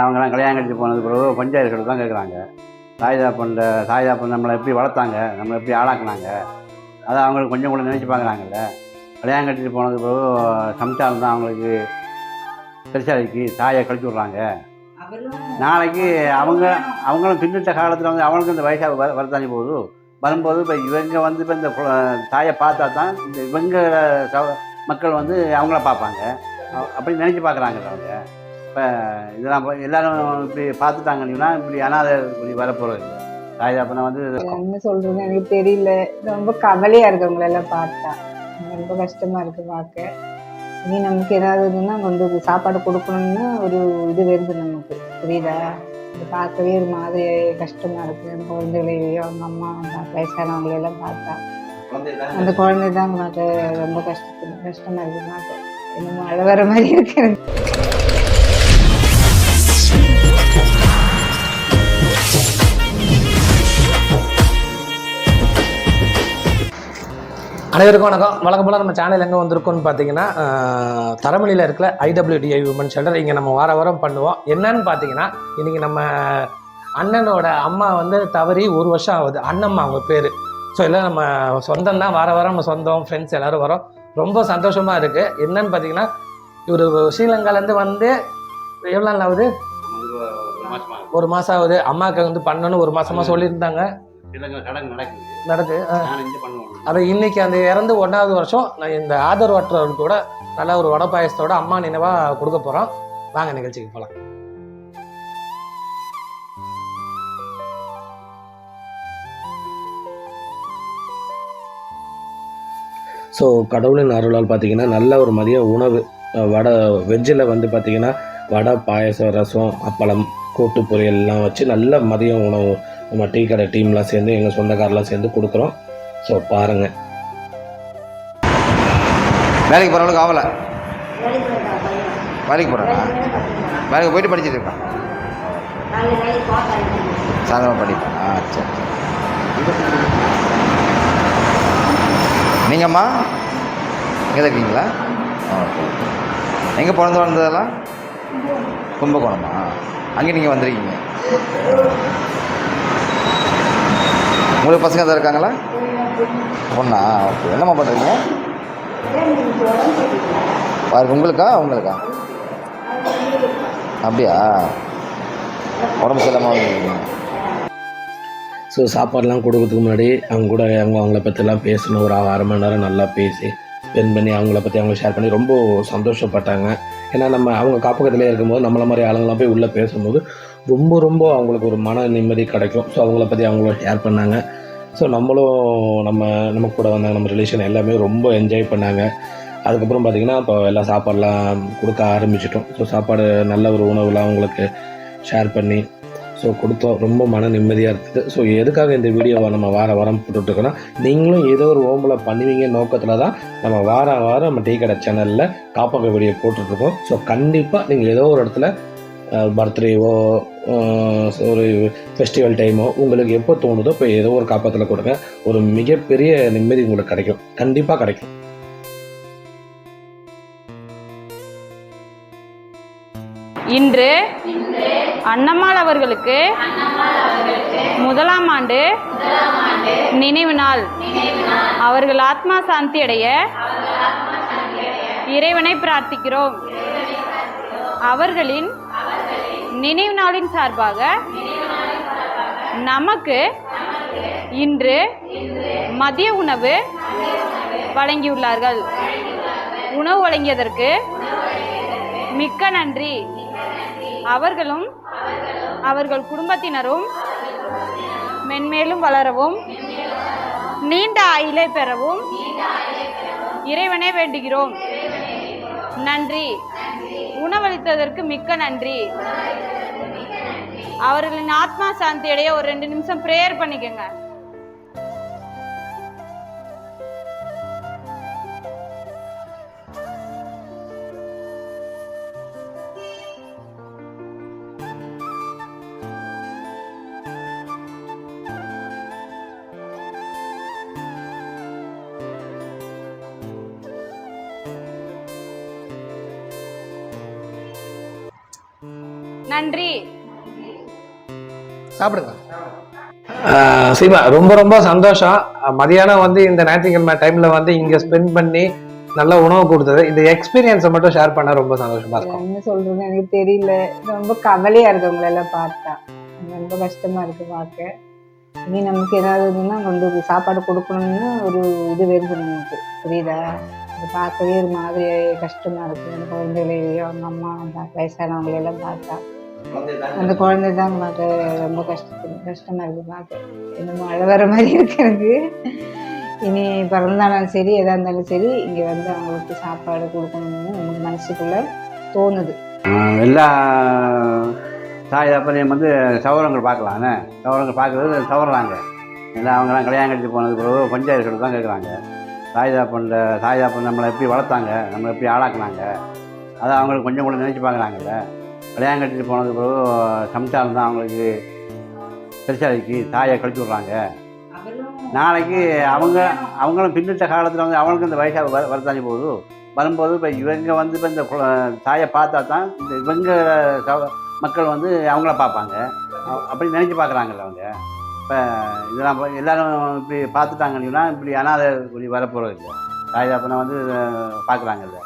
அவங்களாம் கல்யாணம் கழிச்சு போனது பிறகு பஞ்சாயத்து தான் கேட்குறாங்க. தாய் நம்மளை எப்படி வளர்த்தாங்க, நம்மளை எப்படி ஆளாக்குனாங்க, அதை அவங்களுக்கு கொஞ்சம் கூட நினச்சி பார்க்குறாங்கல்ல. கல்யாணம் கழிச்சு போனது பிறகு சம்சாரம் தான் அவங்களுக்கு பெருசாதிக்கு தாயை கழிச்சு விட்றாங்க. நாளைக்கு அவங்களும் பின்னிட்ட காலத்தில் அவங்களுக்கும் இந்த வயசாக வரத்தானே போகுது. வரும்போது இப்போ இவங்க இப்போ இந்த தாயை பார்த்தா தான் இந்த இவங்க மக்கள் அவங்கள பார்ப்பாங்க. அப்படி நினச்சி பார்க்குறாங்க அவங்க. இப்போ இதெல்லாம் எல்லோரும் இப்படி பார்த்துட்டாங்கன்னா இப்படி அனாதை இப்படி வரப்போகிறது இல்லை. தாய் தாப்பனை என்ன சொல்கிறது எனக்கு தெரியல. ரொம்ப கவலையாக இருக்குது அவங்களெல்லாம் பார்த்தா. ரொம்ப கஷ்டமாக இருக்குது பார்க்க. இனி நமக்கு ஏதாவதுன்னா சாப்பாடு கொடுக்கணும்னு ஒரு இது வருது நமக்கு, புரியுதா? இது பார்க்கவே ஒரு மாதிரி கஷ்டமாக இருக்குது. அந்த குழந்தைகளையோ அவங்க அம்மா வயசானவங்களையெல்லாம் பார்த்தா அந்த குழந்தை தான் ரொம்ப கஷ்டமாக இருக்குது பார்க்க. இன்னும் மழை வர மாதிரி இருக்கு. அனைவருக்கும் வணக்கம். வழக்கம் போல் நம்ம சேனல் எங்கே வந்திருக்கோன்னு பார்த்தீங்கன்னா, தரமணியில் இருக்கிற IWDI உமன் ஷெல்டர். இங்கே நம்ம வாரம் பண்ணுவோம். என்னன்னு பார்த்தீங்கன்னா, இன்றைக்கி நம்ம அண்ணனோட அம்மா தவறி 1 வருஷம் ஆகுது. அண்ணம்மா அவங்க பேர். ஸோ எல்லாம் நம்ம சொந்தம் தான். வாரம் நம்ம சொந்தம் ஃப்ரெண்ட்ஸ் எல்லோரும் வரோம். ரொம்ப சந்தோஷமாக இருக்குது. என்னன்னு பார்த்தீங்கன்னா, இவர் ஸ்ரீலங்காலேருந்து எவ்வளோ நாள் ஆகுது? 1 மாதம் ஆகுது. அம்மாவுக்கு பண்ணணும்னு 1 மாதமாக சொல்லியிருந்தாங்க. நடக்கு. அதை இன்னைக்கு அந்த இறந்து 1வது வருஷம் நான் இந்த ஆதரவற்றவர்களுக்கு கூட நல்ல ஒரு வடை பாயசத்தோட அம்மா நினைவாக கொடுக்க போகிறோம். வாங்க நிகழ்ச்சிக்கு போகலாம். ஸோ கடவுளின் அருளால் பார்த்தீங்கன்னா நல்ல ஒரு மதிய உணவு வடை வெஜ்ஜில் பார்த்தீங்கன்னா வடை, பாயசம், ரசம், அப்பளம், கூட்டு பொரியல் எல்லாம் வச்சு நல்ல மதிய உணவு நம்ம டீ கடை டீம்லாம் சேர்ந்து எங்கள் சொந்தக்காரெலாம் சேர்ந்து கொடுக்குறோம். ஸோ பாருங்கள். வேலைக்கு போகிறவங்களுக்கு ஆகலை. வேலைக்கு போகிறானா? வேலைக்கு போயிட்டு படிச்சுட்டு இருக்கான். சாயந்தரம் படிப்பேன். சரி. நீங்கம்மா இங்கே தான் இருக்கீங்களா? எங்கே பிறந்து வந்ததெல்லாம்? கும்பகோணமா? அங்கே நீங்கள் வந்திருக்கீங்க. உங்களுக்கு பசங்க தான் இருக்காங்களா? பொண்ணா? ஓகே. என்னம்மா பண்ணுறீங்க? பாருங்க. உங்களுக்கா? அப்படியா? உடம்பு சரியில்லாமல் வந்துருக்கீங்க. ஸோ சாப்பாடெலாம் கொடுக்கறதுக்கு முன்னாடி அவங்கள பற்றிலாம் பேசணும். ஒரு 1/2 மணி நேரம் நல்லா பேசி ஸ்பெண்ட் பண்ணி அவங்கள பற்றி அவங்க ஷேர் பண்ணி ரொம்ப சந்தோஷப்பட்டாங்க. ஏன்னா அவங்க காப்பகத்திலே இருக்கும்போது நம்மளை மாதிரி ஆளுங்களாம் போய் உள்ளே பேசும்போது ரொம்ப அவங்களுக்கு ஒரு மன நிம்மதி கிடைக்கும். ஸோ அவங்கள பற்றி அவங்கள ஷேர் பண்ணாங்க. ஸோ நம்ம கூட வந்தாங்க. நம்ம ரிலேஷன் எல்லாமே ரொம்ப என்ஜாய் பண்ணாங்க. அதுக்கப்புறம் பார்த்திங்கன்னா இப்போ எல்லாம் சாப்பாடெலாம் கொடுக்க ஆரம்பிச்சிட்டோம். ஸோ சாப்பாடு நல்ல ஒரு உணவுலாம் அவங்களுக்கு ஷேர் பண்ணி ஸோ கொடுத்தோம். ரொம்ப மன நிம்மதியாக இருக்குது. ஸோ எதுக்காக இந்த வீடியோவை நம்ம வாரம் போட்டுட்ருக்கோன்னா, நீங்களும் ஏதோ ஒரு ஓம்பில் பண்ணுவீங்க நோக்கத்தில் தான் நம்ம வாரம் நம்ம டீ கடை சேனலில் காப்பக வீடியோ போட்டுட்ருக்கோம். ஸோ கண்டிப்பாக நீங்கள் ஏதோ ஒரு இடத்துல பர்த்டேவோ ஒரு ஃபெஸ்டிவல் டைமோ உங்களுக்கு எப்போ தோணுதோ இப்போ ஏதோ ஒரு காப்பகத்தில் கொடுங்க. ஒரு மிகப்பெரிய நிம்மதி உங்களுக்கு கிடைக்கும். கண்டிப்பாக கிடைக்கும். இன்று அன்னம்மாள் அவர்களுக்கு 1ஆம் ஆண்டு நினைவு நாள். அவர்கள் ஆத்மா சாந்தி அடைய இறைவனை பிரார்த்திக்கிறோம். அவர்களின் நினைவு நாளின் சார்பாக நமக்கு இன்று மதிய உணவு வழங்கியுள்ளார்கள். உணவு வழங்கியதற்கு மிக்க நன்றி. அவர்களும் அவர்கள் குடும்பத்தினரும் மென்மேலும் வளரவும் நீண்ட ஆயுளை பெறவும் இறைவனை வேண்டுகிறோம். நன்றி. உணவளித்ததற்கு மிக்க நன்றி. அவர்களின் ஆத்மா சாந்தி அடைய ஒரு 2 நிமிஷம் பிரேயர் பண்ணிக்கங்க. நன்றி. சாப்பிடுங்க. சீமா ரொம்ப ரொம்ப சந்தோஷம். மதியானம் வந்து இந்த ஞாயிற்றுக்கிழமை டைம்ல வந்து இங்க ஸ்பெண்ட் பண்ணி நல்ல உணவு கொடுத்தது. இந்த எக்ஸ்பீரியன்ஸை மட்டும் ஷேர் பண்ண ரொம்ப சந்தோஷமா இருக்கும். என்ன சொல்றதுன்னு எனக்கு தெரியல. ரொம்ப கவலையா இருக்கு உங்களை எல்லாம் பார்த்தா. ரொம்ப கஷ்டமா இருக்கு பார்க்க. இனி நமக்கு ஏதாவதுன்னா கொண்டு சாப்பாடு கொடுக்கணும்னு ஒரு இது வருது நமக்கு, புரியுதா? அது பார்க்கவே ஒரு மாதிரி கஷ்டமா இருக்கு. அந்த குழந்தைகளையோ அவங்க அம்மா அந்த வயசானவங்களையெல்லாம் பார்த்தா அந்த குழந்தை தான் பார்க்க ரொம்ப கஷ்டமா இருக்கு பார்க்க. என்னமோ அழ வர மாதிரி இருக்கு எனக்கு. இனி பிறந்தாலும் சரி எதா இருந்தாலும் சரி இங்கே வந்து அவங்களுக்கு சாப்பாடு கொடுக்கணும்னு நமக்கு மனசுக்குள்ள தோணுது. எல்லா தாய் தப்பனையும் வந்து சவரங்கள் பார்க்கலாண்ணே. சவரங்கள் பார்க்குறது சவரலாங்க. எல்லாம் அவங்களாம் கல்யாணம் கழிச்சு போனது பிறகு பஞ்சாயத்து தான் கேட்குறாங்க. தாய் தாப்பன் நம்மளை எப்படி வளர்த்தாங்க, நம்மளை எப்படி ஆளாக்குனாங்க, அதை அவங்களுக்கு கொஞ்சம் கூட நினச்சி பார்க்குறாங்கல்ல. கல்யாணம் கழிச்சு போனது பிறகு சம்சாரம் தான் அவங்களுக்கு பெருசாதிக்கு தாயை கழிச்சு விட்றாங்க. நாளைக்கு அவங்களும் பின்னிட்ட காலத்தில் வந்து அவங்களுக்கு இந்த வயசாக வரத்தானே போகுது. வரும்போது இப்போ இவங்க வந்து இப்போ இந்த தாயை பார்த்தா தான் இந்த இவங்க மக்கள் வந்து அவங்கள பார்ப்பாங்க. அப்படி நினச்சி பார்க்குறாங்கல்ல அவங்க. இப்போ இதெல்லாம் எல்லோரும் இப்படி பார்த்துட்டாங்கன்னா இப்படி அனாதை இப்படி வரப்போகிறது இல்லை. தாய் தாப்பனை வந்து பார்க்குறாங்கல்ல.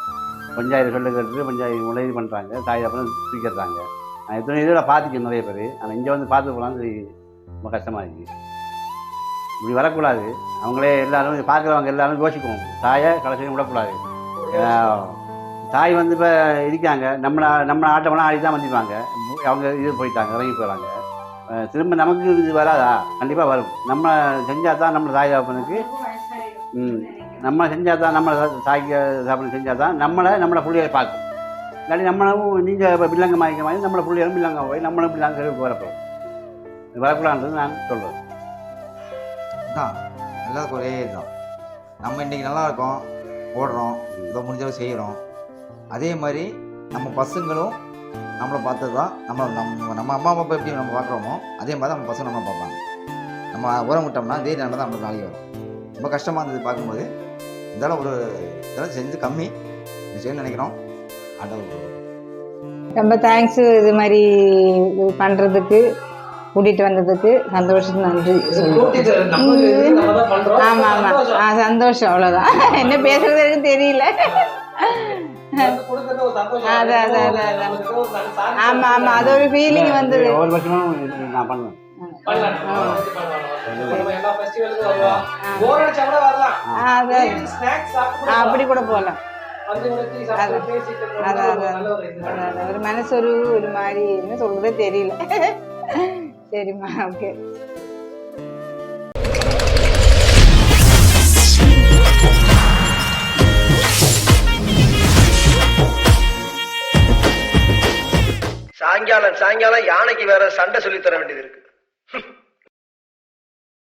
பஞ்சாயத்து சொல்ல கேட்டு பஞ்சாயத்து உதவி பண்ணுறாங்க. தாய் தாப்பனை தூக்கிடுறாங்க. நான் எத்தனை இதில் பார்த்துக்கேன் நிறைய பேர். ஆனால் இங்கே வந்து பார்த்து போகலான்னு ரொம்ப கஷ்டமாக இருக்குது. இப்படி வரக்கூடாது. அவங்களே எல்லோரும் பார்க்குறவங்க எல்லோரும் யோசிக்கணும். தாயை கடைசியும் விடக்கூடாது. தாய் வந்து இப்போ இருக்காங்க. நம்ம ஆட்டமெல்லாம் ஆடி தான் வந்துப்பாங்க. அவங்க இது போயிட்டாங்க, இறங்கி போகிறாங்க. திரும்ப நமக்கு இது வராதா? கண்டிப்பாக வரும். நம்ம செஞ்சால் தான் நம்ம தாய் தாப்பனுக்கு நம்ம செஞ்சால் தான் நம்ம தாய்க்கு தாப்பனுக்கு செஞ்சால் தான் நம்மளை பிள்ளைகளை பார்க்கும். இல்லாட்டி நம்மளும் நீங்கள் இப்போ பில்லங்க மாய்க்க மாதிரி நம்மளை பிள்ளைகளும் பில்லங்க போய் நம்மளும் பிள்ளைங்க வரப்போம். வரக்கூடாதுன்றது நான் சொல்கிறேன். தான் எல்லாருக்கும் ஒரே இதுதான். நம்ம இன்றைக்கி நல்லா இருக்கோம், ஓடுறோம், இதை முடிஞ்சளவு செய்கிறோம். அதே மாதிரி நம்ம பசங்களும் நம்மளை பார்த்தது தான் நம்ம அம்மா அப்பா எப்படி நம்ம பார்க்குறோமோ அதே மாதிரி நம்ம பசங்க நம்ம பார்ப்பாங்க. நம்ம உரம் விட்டோம்னா இதே நிலைமை தான் நம்மளுக்கு நாளைக்கு வரும். ரொம்ப கஷ்டமாக இருந்தது பார்க்கும்போது. இருந்தாலும் ஒரு இதெல்லாம் செஞ்சு கம்மி செய்யணும்னு நினைக்கிறோம். ரொம்ப தேங்க்ஸு. இது மாதிரி இது பண்ணுறதுக்கு கூட்டிகிட்டு வந்ததுக்கு சந்தோஷத்துக்கு நன்றி சொல்லுவோம். ஆமாம் ஆமாம் சந்தோஷம், அவ்வளோதான். என்ன பேசுறது எனக்கு தெரியல. அதான் ஆமாம் ஆமாம் அது ஒரு ஃபீலிங் வந்தது. ஒவ்வொரு வருஷமும் நான் பண்ணுவேன். அப்படி கூட போகலாம். ஒரு மனசு ஒரு மாதிரி என்ன சொல்றதே தெரியல. சரிம்மா, ஓகே. சாயங்காலம் யானைக்கு வேற சண்டை சொல்லி தர வேண்டியது இருக்கு.